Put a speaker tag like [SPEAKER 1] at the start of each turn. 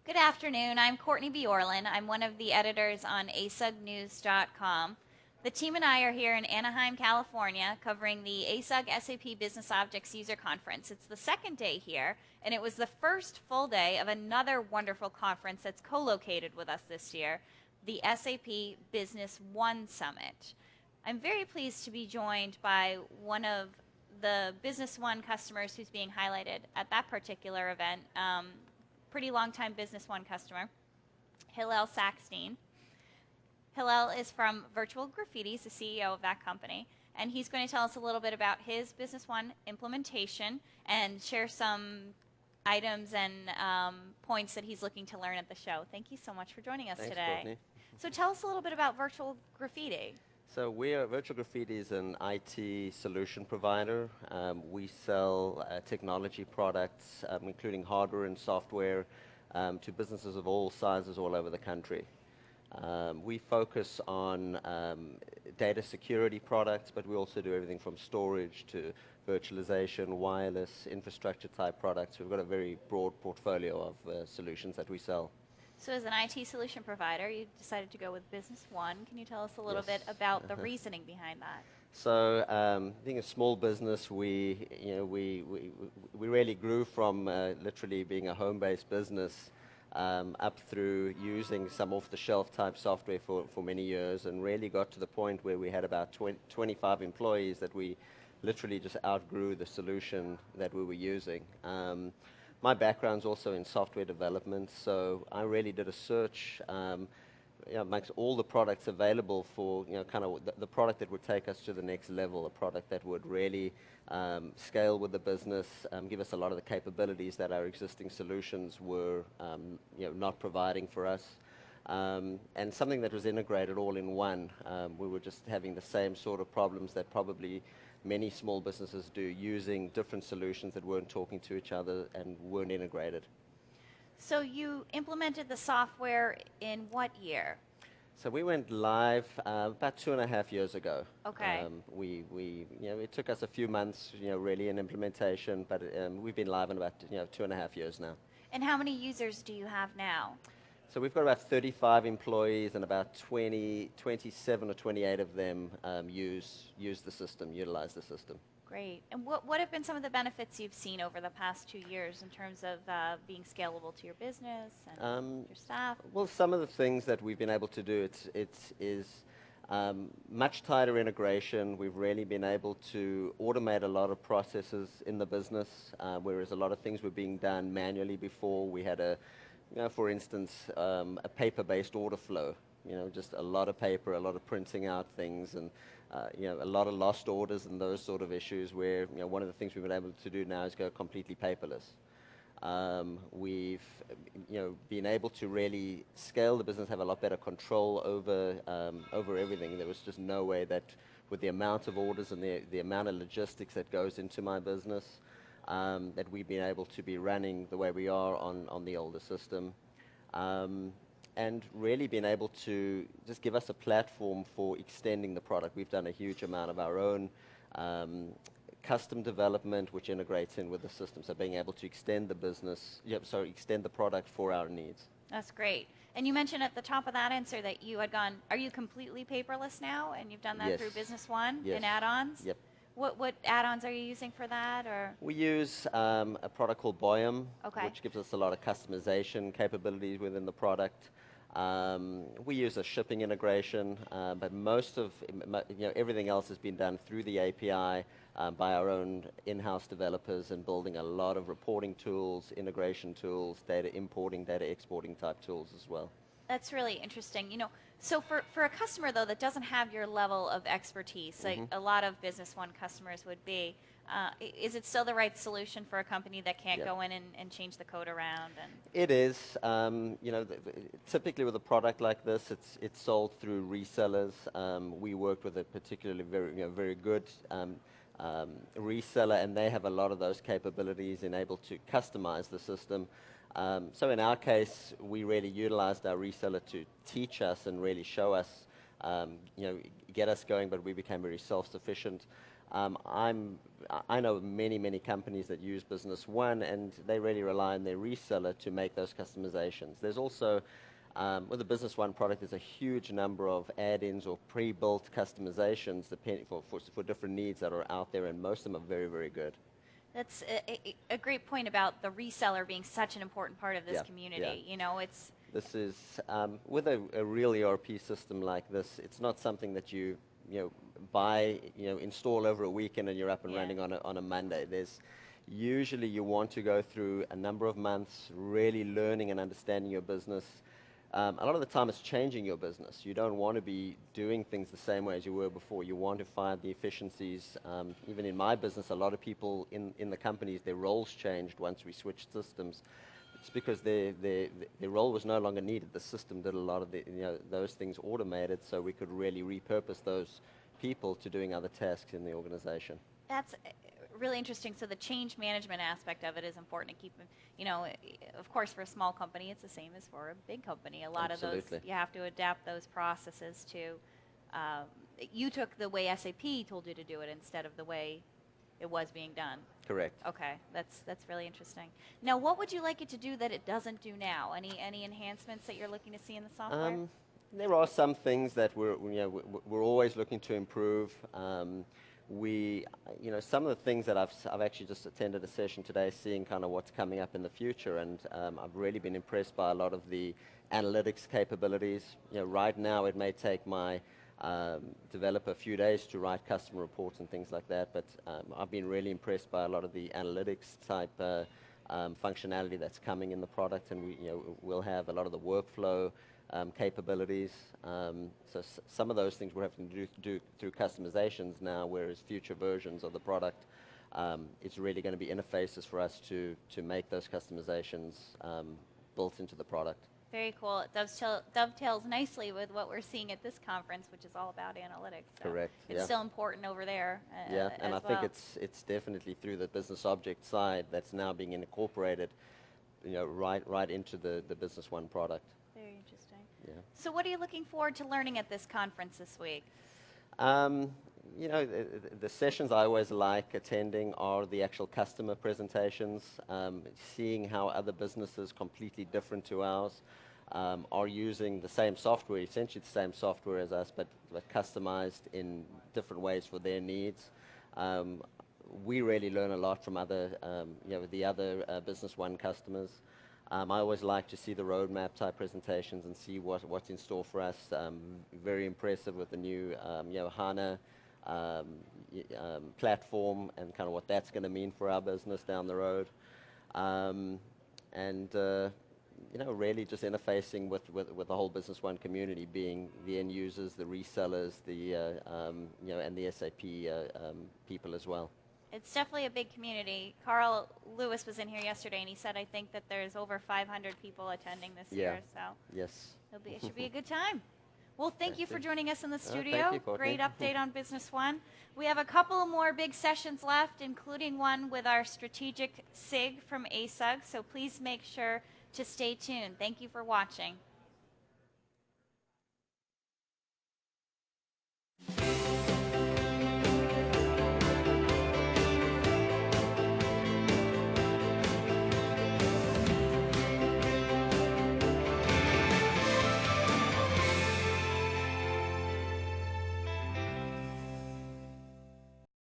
[SPEAKER 1] Good afternoon. I'm Courtney Bjorlin. I'm one of the editors on asugnews.com. The team and I are here in Anaheim, California, covering the ASUG SAP Business Objects User Conference. It's the second day here, and it was the first full day of another wonderful conference that's co-located with us this year, the SAP Business One Summit. I'm very pleased to be joined by one of the Business One customers who's being highlighted at that particular event. Pretty long-time Business One customer, Hillel Sackstein. Hillel is from Virtual Graffiti, he's the CEO of that company, and he's going to tell us a little bit about his Business One implementation and share some items and points that he's looking to learn at the show. Thank you so much for joining us today.
[SPEAKER 2] Courtney.
[SPEAKER 1] So tell us a little bit about Virtual Graffiti.
[SPEAKER 2] So Virtual Graffiti is an IT solution provider. We sell technology products, including hardware and software, to businesses of all sizes all over the country. We focus on data security products, but we also do everything from storage to virtualization, wireless, infrastructure type products. We've got a very broad portfolio of solutions that we sell.
[SPEAKER 1] So as an IT solution provider, you decided to go with Business One. Can you tell us a little bit about the reasoning behind that?
[SPEAKER 2] So, being a small business, we really grew from literally being a home-based business up through using some off-the-shelf type software for many years, and really got to the point where we had about 25 employees that we literally just outgrew the solution that we were using. My background's also in software development, so I really did a search, amongst all the products available for, kind of the product that would take us to the next level, a product that would really scale with the business, give us a lot of the capabilities that our existing solutions were, not providing for us, and something that was integrated all in one. We were just having the same sort of problems that probably many small businesses do, using different solutions that weren't talking to each other and weren't integrated.
[SPEAKER 1] So you implemented the software in what year?
[SPEAKER 2] So we went live about 2.5 years ago.
[SPEAKER 1] Okay.
[SPEAKER 2] It took us a few months, really in implementation, but we've been live in about 2.5 years now.
[SPEAKER 1] And how many users do you have now?
[SPEAKER 2] So we've got about 35 employees, and about 27 or 28 of them use the system, utilize the system.
[SPEAKER 1] Great. And what have been some of the benefits you've seen over the past 2 years in terms of being scalable to your business and your staff?
[SPEAKER 2] Well, some of the things that we've been able to do, is much tighter integration. We've really been able to automate a lot of processes in the business, whereas a lot of things were being done manually before. We had for instance, a paper-based order flow, just a lot of paper, a lot of printing out things, and a lot of lost orders and those sort of issues where, one of the things we've been able to do now is go completely paperless. We've, been able to really scale the business, have a lot better control over everything. There was just no way that with the amount of orders and the amount of logistics that goes into my business, that we've been able to be running the way we are on the older system, and really been able to just give us a platform for extending the product. We've done a huge amount of our own custom development, which integrates in with the system, so being able to extend extend the product for our needs.
[SPEAKER 1] That's great. And you mentioned at the top of that answer that you had gone, are you completely paperless now, and you've done that
[SPEAKER 2] Yes.
[SPEAKER 1] through Business One
[SPEAKER 2] Yes.
[SPEAKER 1] and add-ons?
[SPEAKER 2] Yep.
[SPEAKER 1] What add-ons are you using for that? Or
[SPEAKER 2] We use a product called Boyum,
[SPEAKER 1] Okay.
[SPEAKER 2] which gives us a lot of customization capabilities within the product. We use a shipping integration, but most of everything else has been done through the API by our own in-house developers, and building a lot of reporting tools, integration tools, data importing, data exporting type tools as well.
[SPEAKER 1] That's really interesting. So for a customer, though, that doesn't have your level of expertise, like a lot of Business One customers would be, is it still the right solution for a company that can't
[SPEAKER 2] Yep.
[SPEAKER 1] go in and change the code around? And
[SPEAKER 2] It is. Typically with a product like this, it's sold through resellers. We worked with a particularly very good reseller, and they have a lot of those capabilities and able to customize the system. So in our case, we really utilized our reseller to teach us and really show us, get us going, but we became very self-sufficient. I know many companies that use Business One, and they really rely on their reseller to make those customizations. There's also, with the Business One product, there's a huge number of add-ins or pre-built customizations depending for different needs that are out there, and most of them are very good.
[SPEAKER 1] That's a great point about the reseller being such an important part of this community.
[SPEAKER 2] Yeah.
[SPEAKER 1] You know, it's...
[SPEAKER 2] This is, with a real ERP system like this, it's not something that you buy, install over a weekend and you're up and running on a Monday. Usually you want to go through a number of months really learning and understanding your business. A lot of the time it's changing your business. You don't want to be doing things the same way as you were before. You want to find the efficiencies. Even in my business, a lot of people in the companies, their roles changed once we switched systems. It's because their role was no longer needed. The system did a lot of those things automated, so we could really repurpose those people to doing other tasks in the organization.
[SPEAKER 1] That's really interesting. So the change management aspect of it is important to keep, of course for a small company it's the same as for a big company. A lot
[SPEAKER 2] Absolutely.
[SPEAKER 1] of those, you have to adapt those processes to, you took the way SAP told you to do it instead of the way it was being done.
[SPEAKER 2] Correct.
[SPEAKER 1] Okay, that's really interesting. Now, what would you like it to do that it doesn't do now? Any enhancements that you're looking to see in the software?
[SPEAKER 2] There are some things that we're always looking to improve. Some of the things that I've actually just attended a session today, seeing kind of what's coming up in the future, and I've really been impressed by a lot of the analytics capabilities. Right now it may take my developer a few days to write customer reports and things like that, but I've been really impressed by a lot of the analytics type functionality that's coming in the product, and we'll have a lot of the workflow capabilities. So some of those things we're having to do through customizations now, whereas future versions of the product, it's really going to be interfaces for us to make those customizations built into the product.
[SPEAKER 1] Very cool. It dovetails nicely with what we're seeing at this conference, which is all about analytics. So
[SPEAKER 2] correct.
[SPEAKER 1] It's still important over there.
[SPEAKER 2] Yeah, and I think it's definitely through the business object side that's now being incorporated, right into the Business One product.
[SPEAKER 1] Very interesting.
[SPEAKER 2] Yeah.
[SPEAKER 1] So what are you looking forward to learning at this conference this week?
[SPEAKER 2] The sessions I always like attending are the actual customer presentations, seeing how other businesses completely different to ours are using the same software, essentially the same software as us, but customized in different ways for their needs. We really learn a lot from the other Business One customers. I always like to see the roadmap type presentations and see what's in store for us. Very impressive with the new HANA platform and kind of what that's going to mean for our business down the road. Really just interfacing with the whole Business One community, being the end users, the resellers, and the SAP people as well.
[SPEAKER 1] It's definitely a big community. Carl Lewis was in here yesterday, and he said, I think that there's over 500 people attending this year. So
[SPEAKER 2] yes,
[SPEAKER 1] it should be a good time. Well, thank you for joining us in the studio.
[SPEAKER 2] Thank you, Courtney.
[SPEAKER 1] Great update on Business One. We have a couple more big sessions left, including one with our strategic SIG from ASUG, so please make sure to stay tuned. Thank you for watching.